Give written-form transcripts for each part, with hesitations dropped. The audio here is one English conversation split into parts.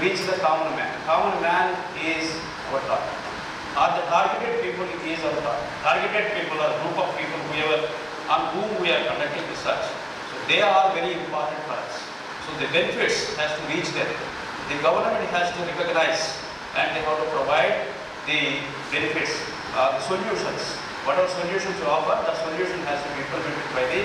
reach the common man. Common man is our target. The targeted people is our target. Targeted people are a group of people on whom we are conducting research. So they are very important for us. So the benefits has to reach them. The government has to recognize and they have to provide the benefits, the solutions. Whatever solutions you offer, the solution has to be implemented by the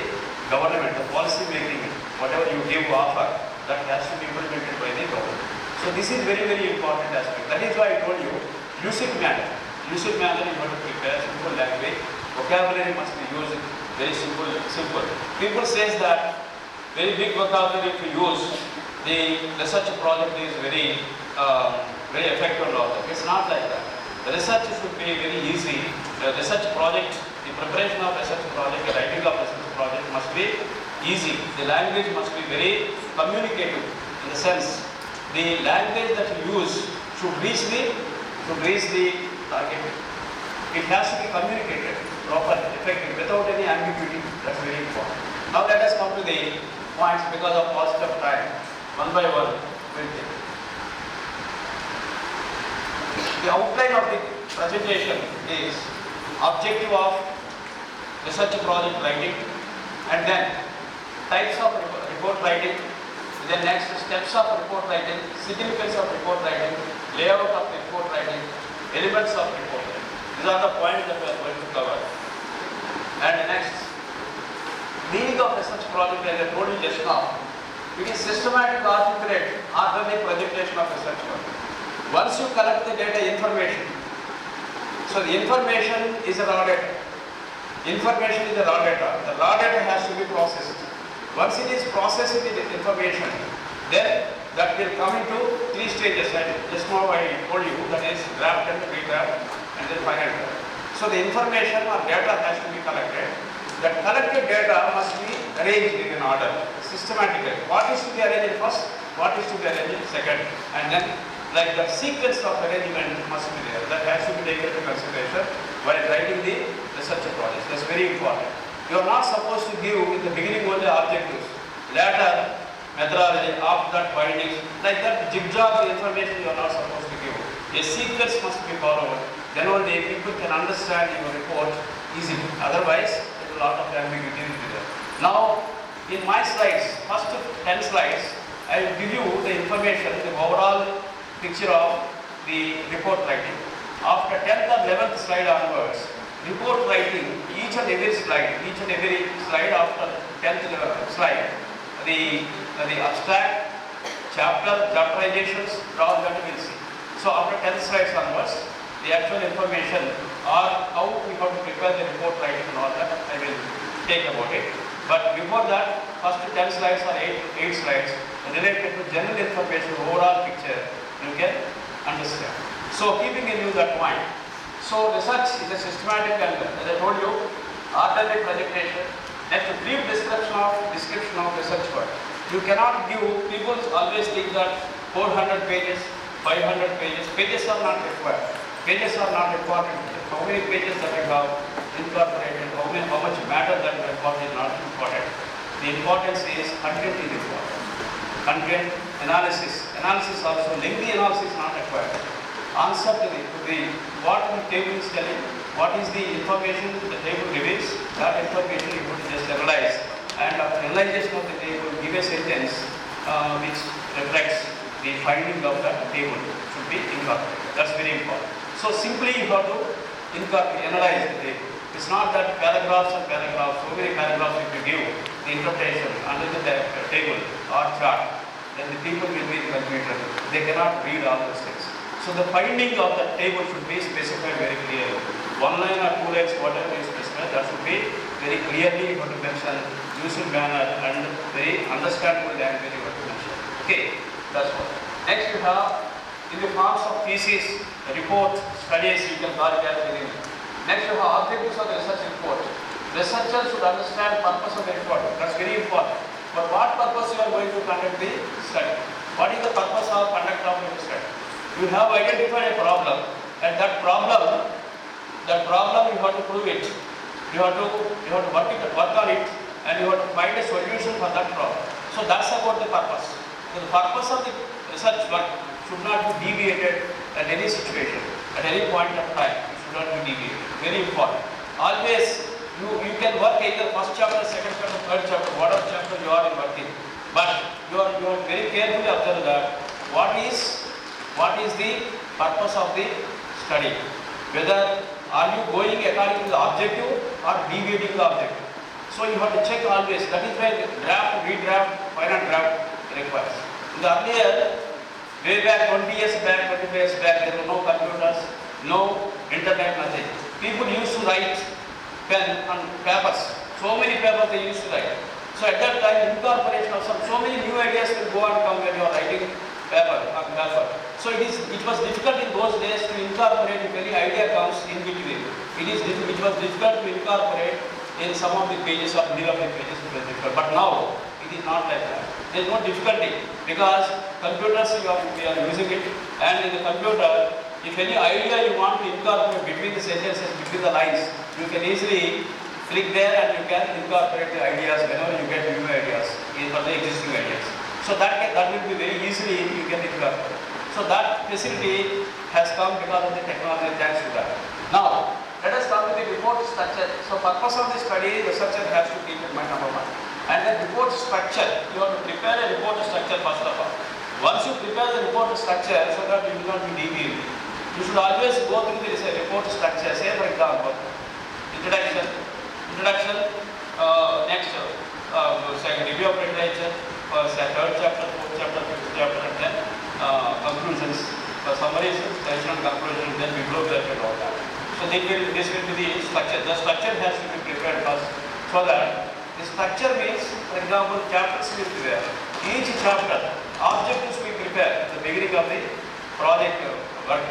government, the policy making, whatever you give offer, that has to be implemented by the government. So this is very, very important aspect. That is why I told you, lucid manner. Lucid manner you have to prepare simple language. Vocabulary must be used very simple. People says that very big vocabulary to use, the research project is very effective. It's not like that. The research should be very easy. The research project, the preparation of research project, the writing of research project must be easy. The language must be very communicative in the sense the language that you use should reach the target. It has to be communicated properly, effective, without any ambiguity. That's very important. Now let us come to the points because of paucity of time. One by one, we'll take. The outline of the presentation is objective of research project writing, and then types of report writing, then next steps of report writing, significance of report writing, layout of report writing, elements of report writing. These are the points that we are going to cover. And next, meaning of research project, as I told you just now, it is systematic, articulate, orderly presentation of research work. Once you collect the data information, so the information is a raw data. Information is a raw data. The raw data has to be processed. Once it is processed with the information, then that will come into 3 stages. And just now I told you that is draft and redraft and then final draft. So the information or data has to be collected. That collected data must be arranged in an order, systematically. What is to be arranged first, what is to be arranged second, and then like the sequence of arrangement must be there. That has to be taken into consideration while writing the research project. That's very important. You are not supposed to give in the beginning only objectives, later methodology, after that findings. Like that jigsaw information you are not supposed to give. A sequence must be followed. Then only people can understand your report easily. Otherwise, a lot of ambiguity will be there. Now, in my slides, first 10 slides, I will give you the information, the overall picture of the report writing. After 10th or 11th slide onwards, report writing, each and every slide after 10th slide, the abstract, chapterizations, all that we will see. So after 10th slides onwards, the actual information or how we have to prepare the report writing and all that, I will take about it. But before that, first 10 slides or 8 slides related to general information, overall picture, you can understand. So keeping in view that point, so research is a systematic and, as I told you, orderly presentation. Next, brief description of research work. You cannot give, people always think that 400 pages, 500 pages, pages are not required. Pages are not important. How many pages that you have incorporated, how much matter that you have is not important. The importance is content is important. Content analysis. Analysis also, lengthy analysis is not required. Answer to the what the table is telling, what is the information the table reveals, that information you have to just analyze. And after analyzation of the table, give a sentence which reflects the finding of that table should be incorporated. That's very important. So simply you have to analyze the table. It's not that paragraphs and paragraphs, so many paragraphs if you give the interpretation under the table or chart, then the people will be the computer. They cannot read all those things. So the finding of the table should be specified very clearly. 1 line or 2 lines, whatever is specified, that should be very clearly you have to mention, useful manner and very understandable language you have to mention. Okay, that's what. Next you have in the forms of thesis, report, studies, you can call it as anything. Next you have objectives of the research report. Researchers should understand purpose of the report. That's very important. For what purpose you are going to conduct the study? What is the purpose of conduct of the study? You have identified a problem, and that problem you have to prove it. You have to work on it, and you have to find a solution for that problem. So that's about the purpose. So the purpose of the research work should not be deviated at any situation, at any point of time. It should not be deviated. Very important. Always you can work either first chapter, second chapter, third chapter, whatever chapter you are working. But you are very carefully observe that what is the purpose of the study. Whether are you going according to the objective or deviating the objective. So you have to check always. That is why draft, redraft, final draft requires. In the earlier, way back 20 years back, 25 years back, there were no computers, no internet, nothing. People used to write pen on papers. So many papers they used to write. So at that time, incorporation of so many new ideas will go and come when you are writing paper on paper. So it was difficult in those days to incorporate if any idea comes in between. It was difficult to incorporate in some of the pages or middle of the pages. It was difficult. But now it is not like that. There is no difficulty because computers we are using it, and in the computer, if any idea you want to incorporate between the sentences, between the lines, you can easily click there and you can incorporate the ideas whenever you get new ideas for the existing ideas. So that will be very easily you can incorporate. So that facility has come because of the technology, thanks to that. Now, let us come to the report structure. So purpose of the study, researcher has to keep in mind number one. And then report structure, you have to prepare a report structure first of all. Once you prepare the report structure, so that you will not be deviating. You should always go through this report structure. Say for example, introduction, next second review of literature, third chapter, fourth chapter, fifth chapter, and then conclusions, summaries, session and conclusion, then bibliography and all that. So this will be the structure. The structure has to be prepared first, so that the structure means, for example, chapters will be there. Each chapter, objectives we prepare at the beginning of the project work.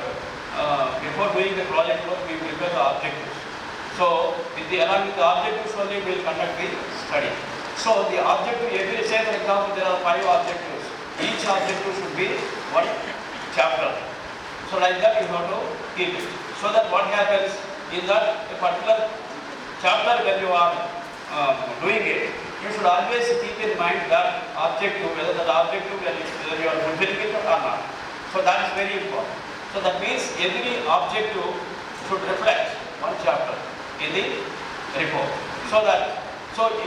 Before doing the project work, we prepare the objectives. So, along with the objectives only, we will conduct the study. So, the objective, say for example, there are 5 objectives. Each objective should be one chapter. So, like that you have to keep it. So that what happens is that a particular chapter when you are doing it, you should always keep in mind that objective, whether that objective, whether you are fulfilling it or not. So that is very important. So that means every objective should reflect one chapter in the report. So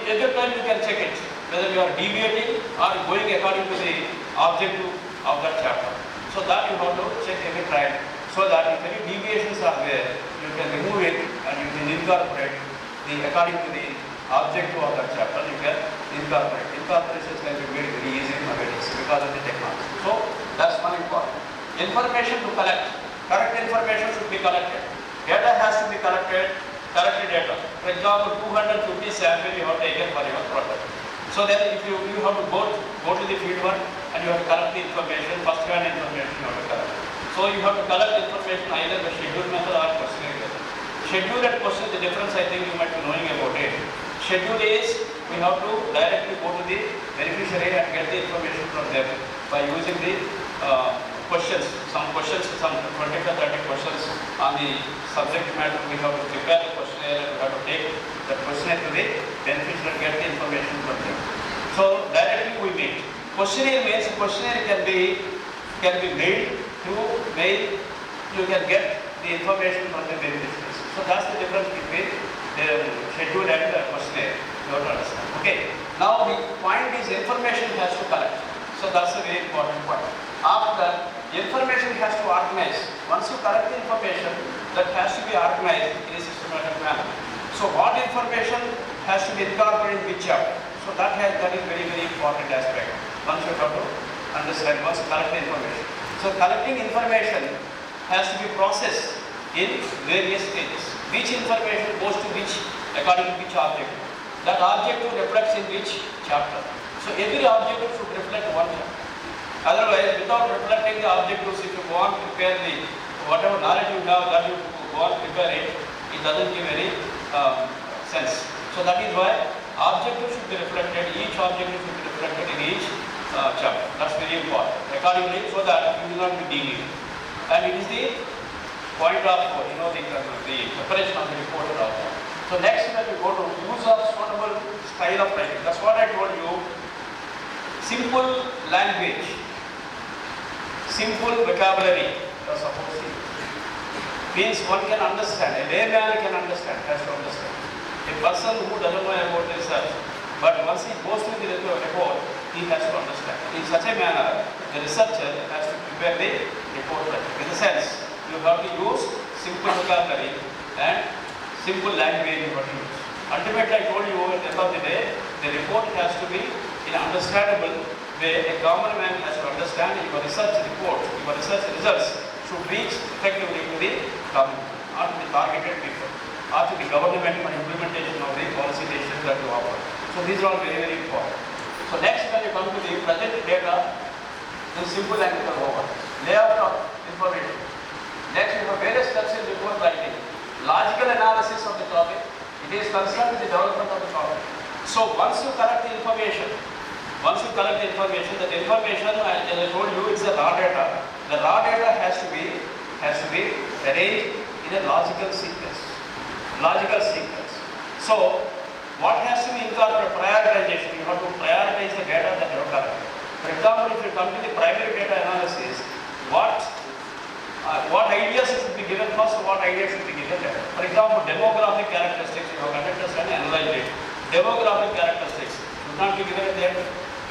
every time you can check it, whether you are deviating or going according to the objective of that chapter. So that you have to check every time, so that if any deviations are there, you can remove it and you can incorporate according to the objective of that chapter, you can incorporate. Incorporations can be made very easy nowadays because of the technology. So that's one important. Information to collect. Correct information should be collected. Data has to be collected, correct data. For example, 250 samples you have taken for your product. So then if you have to go to the field work and you have to collect the information, first hand information you have to collect. So you have to collect information either by schedule method or questionnaire method. Schedule and question, the difference I think you might be knowing about it. Schedule is we have to directly go to the beneficiary and get the information from them by using the questions, some 20 to 30 questions on the subject matter. We have to prepare the questionnaire and we have to take the questionnaire to the beneficiary and get the information from them. So directly we meet. Questionnaire means questionnaire can be mailed through mail. You can get the information from the beneficiaries. So that's the difference between the schedule and the questionnaire. You have to understand. Okay. Now the point is information has to collect. So that's a very important point. After, information has to organize. Once you collect the information, that has to be organized in a systematic manner. So what information has to be incorporated in which chapter? So that is very, very important aspect. Once you have to understand, once you collect the information. So collecting information has to be processed in various stages. Which information goes to which, according to which object? That objective reflects in which chapter. So every objective should reflect one chapter. Otherwise, without reflecting the objectives, if you go on prepare the whatever knowledge you have, that you go on prepare it, it doesn't give any sense. So that is why objective should be reflected, each objective should be reflected in each chapter. That's very important. Accordingly, so that you will not be deviating. And it is the point of the preparation of the report also. So next when we go to use of suitable style of writing. That's what I told you. Simple language. simple vocabulary. Suppose means one can understand, a layman can understand, has to understand. A person who doesn't know about research, but once he goes to the report, he has to understand. In such a manner, the researcher has to prepare the report. In the sense, you have to use simple vocabulary and simple language you have to use. Ultimately, I told you at the end of the day, the report has to be in understandable way. A common man has to understand your research report, your research results should reach effectively to the common, not to the targeted people, or to the government for implementation of the policy decisions that you offer. So these are all very, very important. So next, when you come to the present data, in simple language over. Layout of information. Next, we have various steps in report writing. Logical analysis of the topic. It is concerned with the development of the topic. So once you collect the information, that information, as I told you, it's the raw data. The raw data has to be arranged in a logical sequence. So what has to be incorporated? Prioritization. You have to prioritize the data that you have collected. For example, if you come to the primary data analysis, what ideas should be given first, what ideas should be given later. For example, demographic characteristics, you have conducted and analyzed it. Demographic characteristics should not be given at the end.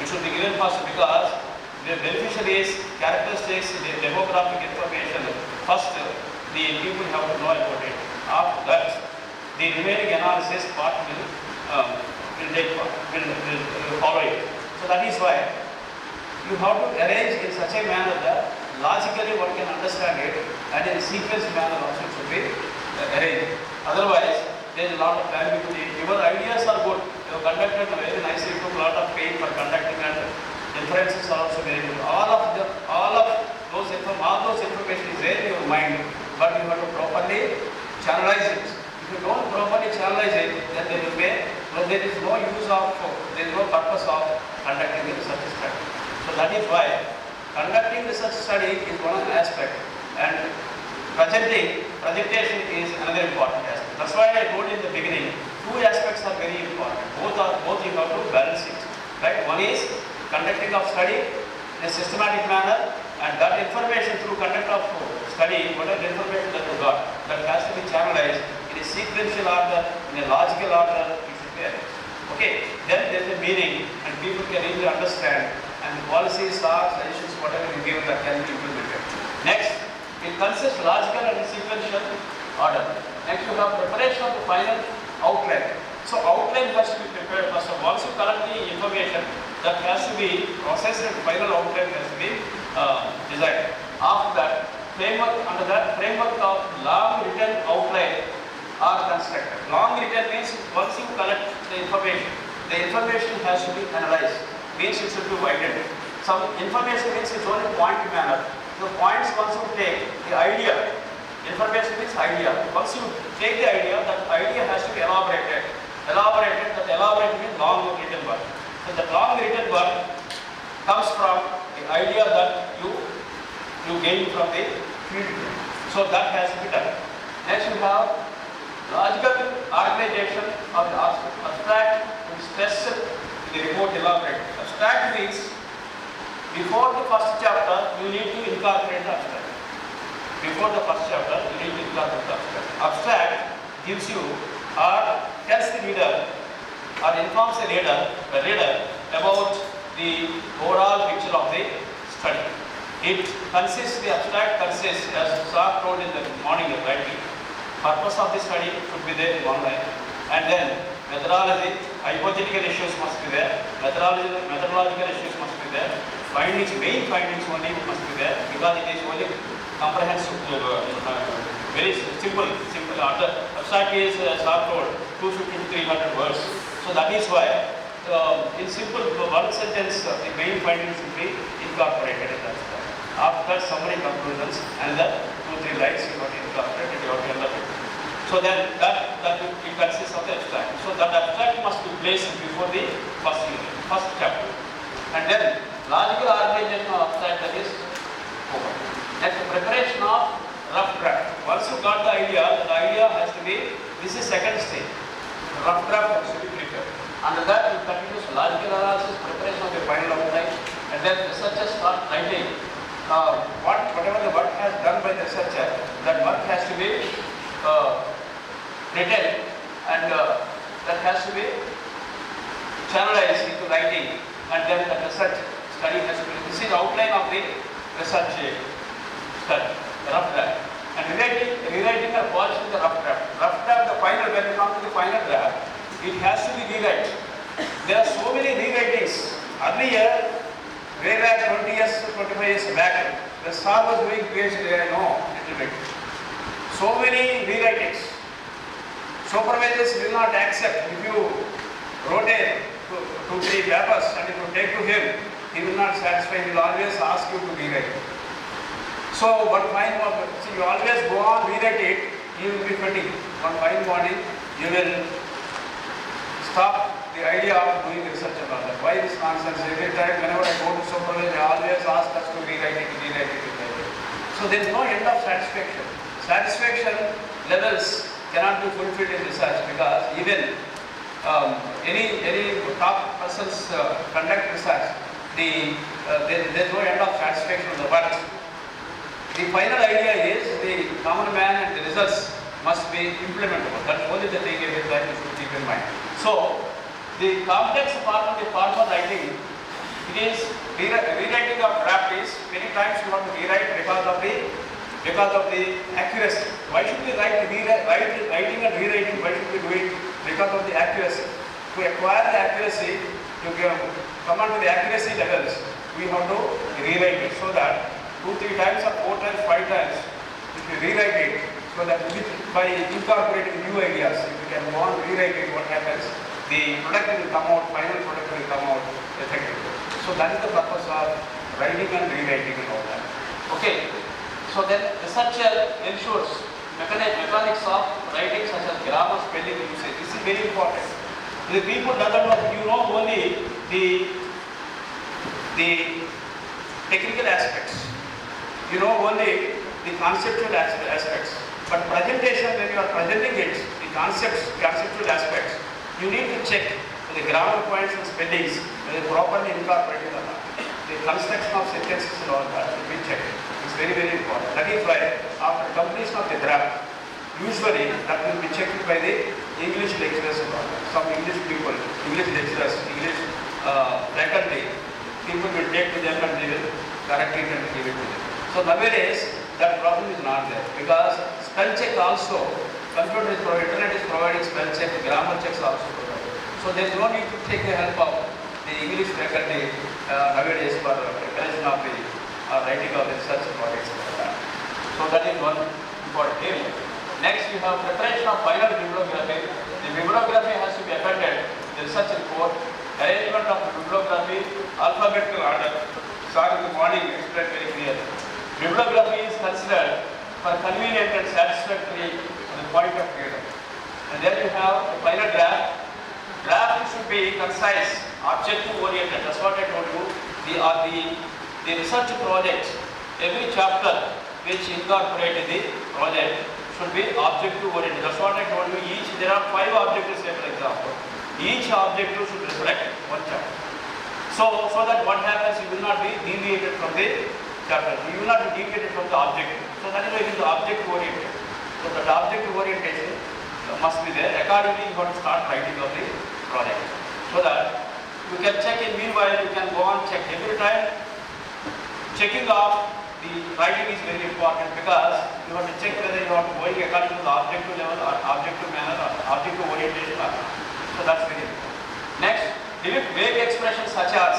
It should be given first because the beneficiaries, characteristics, the demographic information, first the people have to know about it. After that, the remaining analysis part will follow it. So that is why you have to arrange in such a manner that logically one can understand it, and in a sequence manner also it should be arranged. Otherwise, there is a lot of ambiguity. Your ideas are good. You have conducted very nicely, took a lot of pain for conducting, and inferences are also very good. All of those information is there in your mind, but you have to properly channelize it. If you don't properly channelize it, then there is no purpose of conducting the research study. So that is why conducting research study is one of the aspects, and presentation is another important aspect. That's why I told you in the beginning, two aspects are very important. Both you have to balance it. Right? One is conducting of study in a systematic manner, and that information through conduct of study, whatever information that you got, that has to be channelized in a sequential order, in a logical order, you should be arranged. Okay, then there is a meaning, and people can easily understand, and the policies or suggestions, whatever you give, that can be implemented. Next, it consists logical and sequential order. Next, you have preparation of the final outline. So outline has to be prepared first. Once you collect the information, that has to be processed, and final outline has to be designed. After that, under that framework of long written outline are constructed. Long written means once you collect the information has to be analyzed. Means it should be widened. Some information means it's only point manner. The points once you take the idea, information means idea. Once you take the idea, that idea has to be elaborated. That elaborate means long written work. So the long written work comes from the idea that you gain from the field. So that has to be done. Next we have logical organization of the abstract and stress in the report elaborate. Abstract means before the first chapter you need to incorporate the abstract. Before the first chapter you need to incorporate the abstract. Abstract gives you or tells the reader or informs the reader about the overall picture of the study. The abstract consists, as Sir told in the morning rightly, purpose of the study should be there in one line, and then methodology, hypothetical issues must be there, methodological issues must be there, main findings only must be there, because it is only comprehensive, very simple order. Abstract is, as Sir told, 250 to 300 words. So that is why in simple one sentence the main findings should be incorporated in that. After that, summary conclusions, and the 2-3 lines you have to incorporate it, you have to understand. So then that it consists of the abstract. So that abstract must be placed before the first chapter. And then logical organization of abstract, that is over. Next, preparation of rough draft. Once you got the idea has to be, this is second stage. Rough draft has to be prepared. Under that you continue logical analysis, preparation of the final outline, and then researchers start writing whatever the work has done by the researcher, that work has to be written, and that has to be channelized into writing, and then the research study has to be. This is outline of the research study, the rough draft. And rewriting or polishing the rough draft. Rough draft, the final, when you come to the final draft, it has to be rewrite. There are so many rewritings. Earlier, way back 20 years, 25 years back, the sir was doing PhD, I know, little bit. So many rewritings. Supervisors will not accept. If you wrote a 2-3 papers and if you take to him, he will not satisfy. He will always ask you to rewrite. So one fine morning, you always go on, rewrite it, you will be fatigued. One fine morning, you will stop the idea of doing research about that. Why this nonsense? Every time, whenever I go to supervisor, they always ask us to rewrite it, rewrite it, rewrite it. So there is no end of satisfaction. Satisfaction levels cannot be fulfilled in research because even any top persons conduct research, there is no end of satisfaction of the work. The final idea is the common man and the results must be implementable. That's only the thing that you should keep in mind. So, the complex part of the formal writing, it is rewriting of draft is many times you want to rewrite because of the accuracy. Why should we writing and rewriting? Why should we do it? Because of the accuracy. To acquire the accuracy, to come on to the accuracy levels, we have to rewrite it so that 2-3 times or 4 times, 5 times, if you rewrite it, so that by incorporating new ideas, if you can go on rewrite it, what happens? The product will come out, final product will come out effectively. So that is the purpose of writing and rewriting and all that. Okay. So then researcher ensures mechanics of writing such as grammar, spelling, usage. This is very important. The people doesn't know, you know only the technical aspects. You know only the conceptual aspects. But presentation, when you are presenting it, the conceptual aspects, you need to check the grammar points and spellings, whether properly incorporated or not. The construction of sentences and all that should be checked. It's very, very important. That is why after completion of the draft, usually that will be checked by the English lecturers and all that. Some English people, English lecturers, English faculty, people will take to them and they will correct it and give it to them. So nowadays, that problem is not there because spell check also, computer is provided, internet is providing spell check, grammar checks also provided. So there is no need to take the help of the English faculty nowadays for preparation of the writing of the research projects. So that is one important area. Next, you have preparation of final bibliography. The bibliography has to be appended the research report, arrangement of the bibliography, alphabetical order. Sorry, in the morning explained very clearly. Bibliography is considered for convenient and satisfactory from the point of view. And then you have the final draft. Draft should be concise, objective oriented. That's what I told you. The research project, every chapter which incorporated the project should be objective oriented. That's what I told you. There are 5 objectives, say for example. Each objective should reflect one chapter. So that what happens, you will not be deviated from the chapter. You will not be deviated from the objective. So that is why it is object oriented. So that objective orientation must be there. Accordingly, you have to start writing of the project. So that you can check in meanwhile, you can go on check every time. Checking of the writing is very important because you have to check whether you are going according to the objective level or objective manner or objective orientation or not. So that's very important. Next, delete vague expressions such as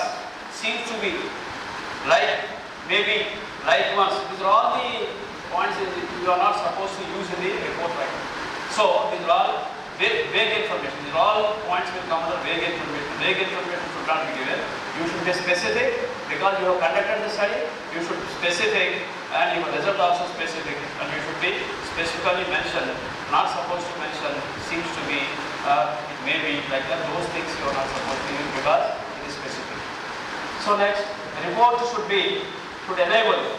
seems to be, like, maybe, like once. These are all the points that you are not supposed to use in the report writing. So these are all vague information. These are all points will come under vague information. Vague information should not be given. You should be specific because you have conducted the study. You should be specific and your result also specific. And you should be specifically mentioned. Not supposed to mention seems to be, it may be like that. Those things you are not supposed to use because it is specific. So next, the report should enable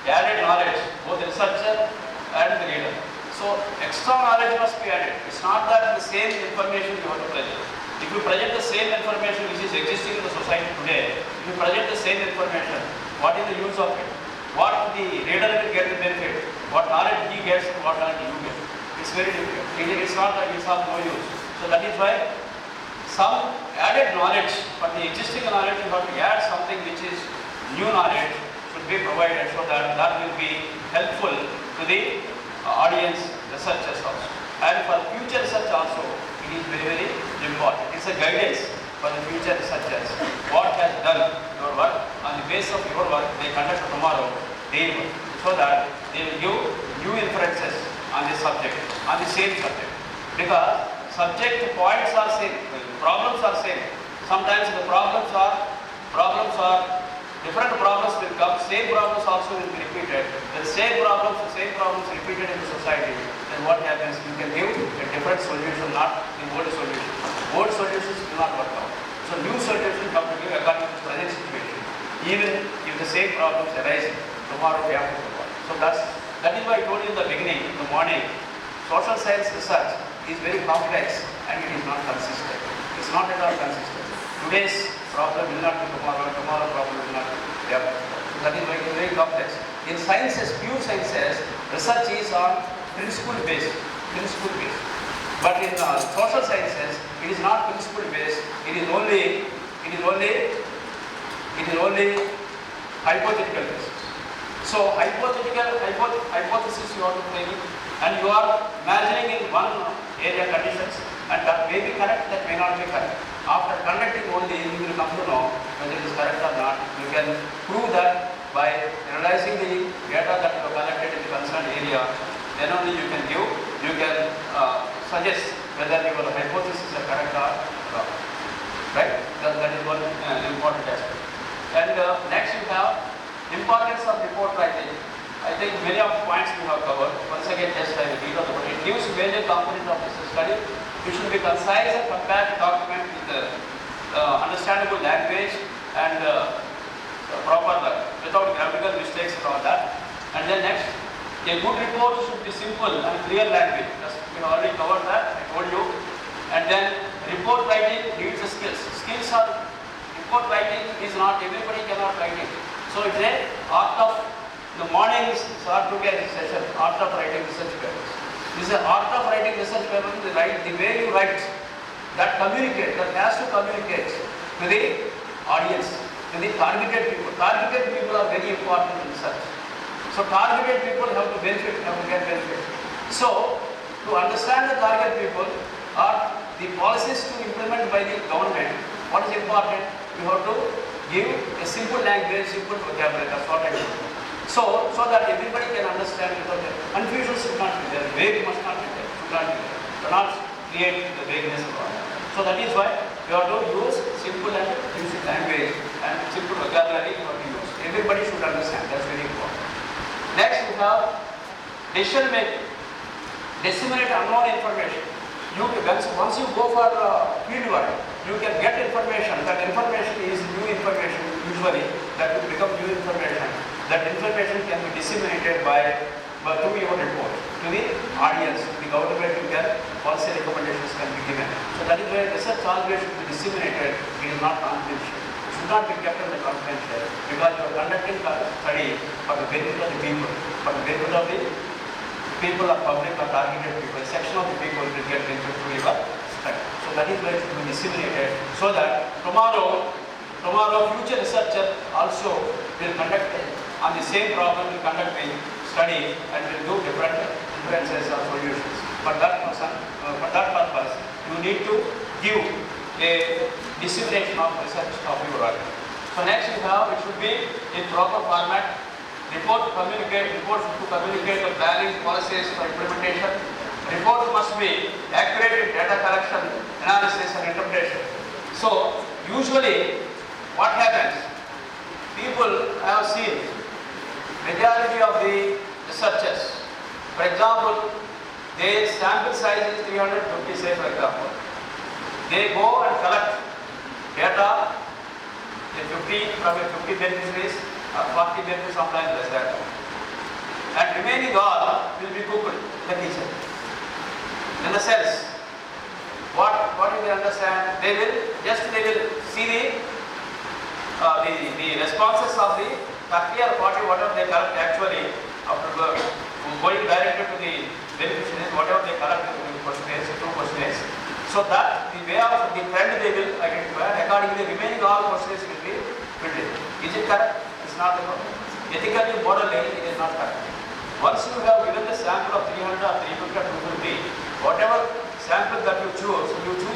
added knowledge, both the researcher and the reader. So extra knowledge must be added. It's not that the same information you have to present. If you present the same information which is existing in the society today, if you present the same information, what is the use of it? what the reader will get the benefit, what knowledge he gets, what knowledge you get. It's very difficult. It's not like it's of no use. So that is why some added knowledge, for the existing knowledge you have to add something which is new knowledge should be provided, so that that will be helpful to the audience researchers also. And for future research also, it is very, very important. It's a guidance for the future researchers. What has done your work, on the basis of your work, they conduct tomorrow their work, so that they will give new inferences on the subject, on the same subject. Because subject points are same, problems are same. Sometimes the problems are different problems will come, same problems also will be repeated. The same problems repeated in the society, then what happens? You can give a different solution, not the old solution. Old solutions do not work out. So new solutions have to give according to the present situation. Even if the same problems arise tomorrow day after tomorrow. So that is why I told you in the beginning, in the morning, social science research is very complex and it is not consistent. It's not at all consistent. Today's problem will not be tomorrow problem will not be day after tomorrow. So that is why it is very complex. In sciences, pure sciences, research is on principle based. But in social sciences, it is not principle based. It is only hypothetical basis. So hypothesis you have to take it, and you are imagining in one area conditions, and that may be correct, that may not be correct. After conducting only, you will come to know whether it is correct or not. You can prove that by analyzing the data that you have collected in the concerned area. Then only you can suggest whether your hypothesis is correct or wrong. Right? That is one important aspect. And next you have importance of report writing. I think many of the points we have covered. Once again, just I will read out about it. It gives major component of research study. It should be concise and compact document with understandable language and proper, without grammatical mistakes and all that. And then next, a good report should be simple and clear language. We have already covered that, I told you. And then report writing needs the skills. Report writing is not, everybody cannot write it. So it's a art of, the morning is art to get session, art of writing research papers. This is an art of writing research papers, the way you write, that has to communicate to the audience, to the targeted people. Targeted people are very important in research. So targeted people have to get benefit. So to understand the target people or the policies to implement by the government, what is important? You have to give a simple language, simple vocabulary. That's what I do. So that everybody can understand without confusion should not be there. Vague must not be there. Should not create the vagueness of all. So that is why you have to use simple and basic language and simple vocabulary you have to use. Everybody should understand. That's very important. Next we have decision making. Disseminate unknown information. Once you go for field work, you can get information. That information is new information usually. That will become new information. That information can be disseminated through your report to the audience, to the government. You can policy recommendations can be given. So that is why research always should be disseminated. It is not confidential. It should not be kept in the confidential, because you are conducting a study for the benefit of the people, for the benefit of the people or public or targeted people. A section of the people will get benefit through your study. So that is why it should be disseminated, so that tomorrow future researcher also will conduct on the same problem, will conduct a study and will do different inferences or solutions. For that purpose, you need to give a dissemination of research of your work. So next we have, it should be in proper format. Reports to communicate the planning policies for implementation. Report must be accurate in data collection, analysis and interpretation. So usually what happens? People I have seen, majority of the researchers, for example, their sample size is 350, say for example. They go and collect data from a 50 beneficiaries or 40 beneficiaries, sometimes less than that. And remaining all will be cooked in the kitchen. In the cells, what do they understand? They will see the responses of the 30 or 40, whatever they collect actually, after going directly to the beneficiaries, whatever they collect in questionnaires, 2 questionnaires, so that the way of the trend they will identify, accordingly remaining all questionnaires will be filled in. Is it correct? It's not the problem. Ethically, morally, it is not correct. Once you have given the sample of 300 or 350 or 250, whatever sample that you choose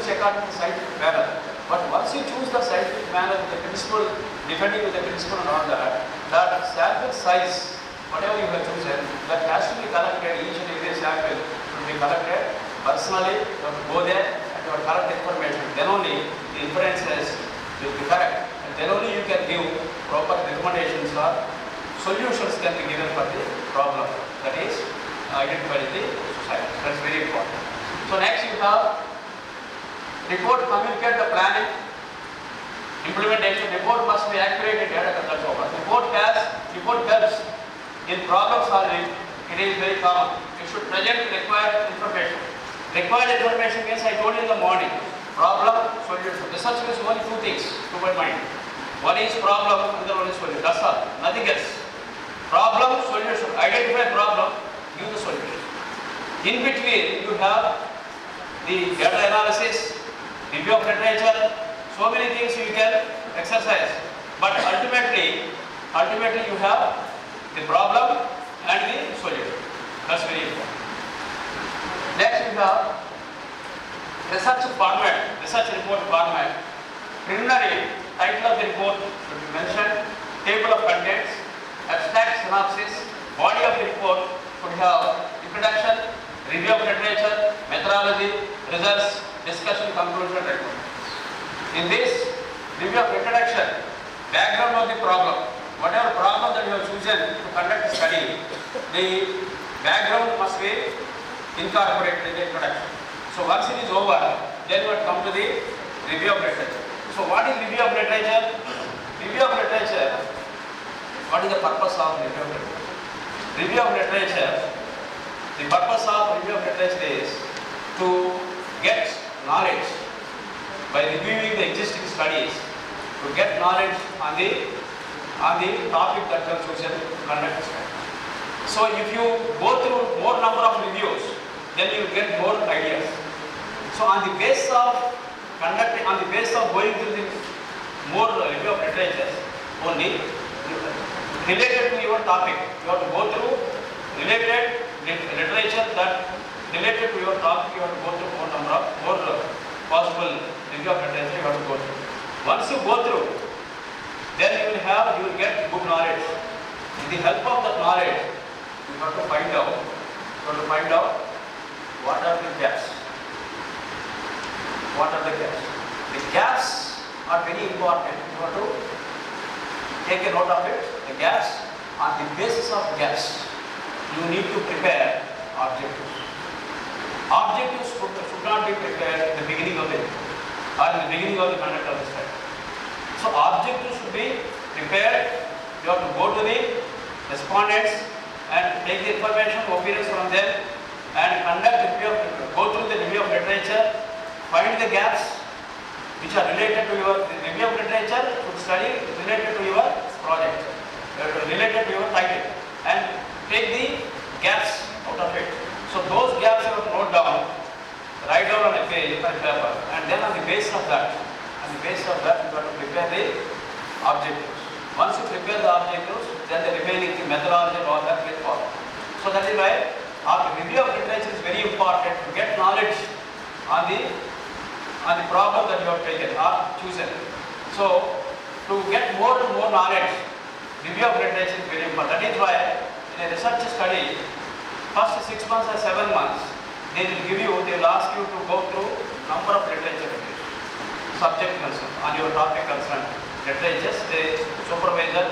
according to scientific manner. But once you choose the scientific manner with the principle, depending with the principle and all that, that sample size, whatever you have chosen, that has to be collected, each and every sample will be collected personally, you have to go there and you have to collect information. Then only the inferences will be correct. And then only you can give proper recommendations or solutions can be given for the problem that is identified in the society. That's very important. So next you have report communicate the planning, implementation. Report must be accurate in data control. Report helps in problem solving. It is very common. You should present required information. Required information means I told you in the morning. Problem, solution. Research means only 2 things to my mind. One is problem, another one is solution. That's all. Nothing else. Problem, solution. Identify problem, give the solution. In between, you have the data analysis, review of literature, so many things you can exercise. But ultimately you have the problem and the solution. That's very important. Next you have research format, research report format. Preliminary title of the report should be mentioned, table of contents, abstract synopsis, body of the report could have introduction, review of literature, methodology, results, discussion, conclusion, recommendations. In this review of introduction, background of the problem, whatever problem that you have chosen to conduct a study, the background must be incorporated in the introduction. So once it is over, then we will come to the review of literature. So what is review of literature? Review of literature, what is the purpose of review of literature? Review of literature, the purpose of review of literature is to get knowledge by reviewing the existing studies, to get knowledge on the topic that you have chosen to conduct a study. So if you go through more number of reviews, then you get more ideas. So on the basis of going through the more review of literature only related to your topic, you have to go through related literature that related to your topic. You have to go through more possible review of literature you have to go through. Once you go through, then you will get good knowledge. With the help of that knowledge, you have to find out what are the gaps. What are the gaps? The gaps are very important. You have to take a note of it. The gaps, on the basis of gaps, you need to prepare objectives. Objectives should not be prepared at the beginning of the conduct of the study. So objectives should be prepared. You have to go to the respondents and take the information, opinions from them, and go through the review of literature, find the gaps which are related to your review of literature, should study related to your project, related to your title, and take the gaps out of it. So those gaps you have to note down, write down on a page or paper, and then on the basis of that you have to prepare the objectives. Once you prepare the objectives, then the remaining methodology and all that will follow. So that is why review of literature is very important to get knowledge on the problem that you have taken or chosen. So to get more and more knowledge, review of literature is very important. That is why in a research study, first 6 months or 7 months, they will ask you to go through number of literature reviews, subject concern, on your topic concern, literature. The supervisor,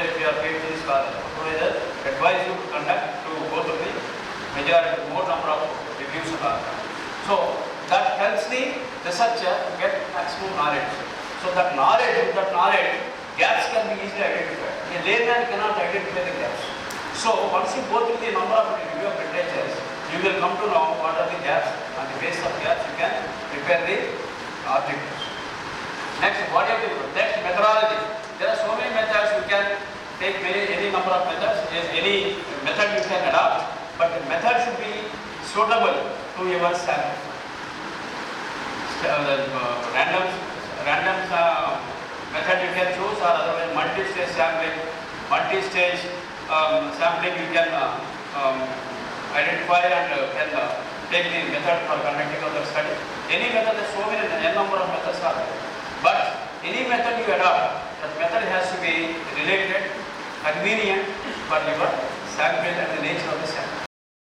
if you are PhD scholar, supervisor advise you to go through the majority, more number of reviews. So that helps the researcher to get maximum knowledge. So that knowledge, gaps can be easily identified. A layman cannot identify the gaps. So once you go through the number of review of literatures, you will come to know what are the gaps. On the basis of gaps, you can prepare the objectives. Next, body of the report. Next, methodology. There are so many methods. You can take any number of methods. Any method you can adopt, but the method should be suitable to your sample. Random method you can choose, or otherwise multi-stage sampling. Multi-stage sampling you can identify and can take the method for conducting of the study. Any method, there are so many, n number of methods are there. But any method you adopt, that method has to be related, convenient for your sample and the nature of the sample.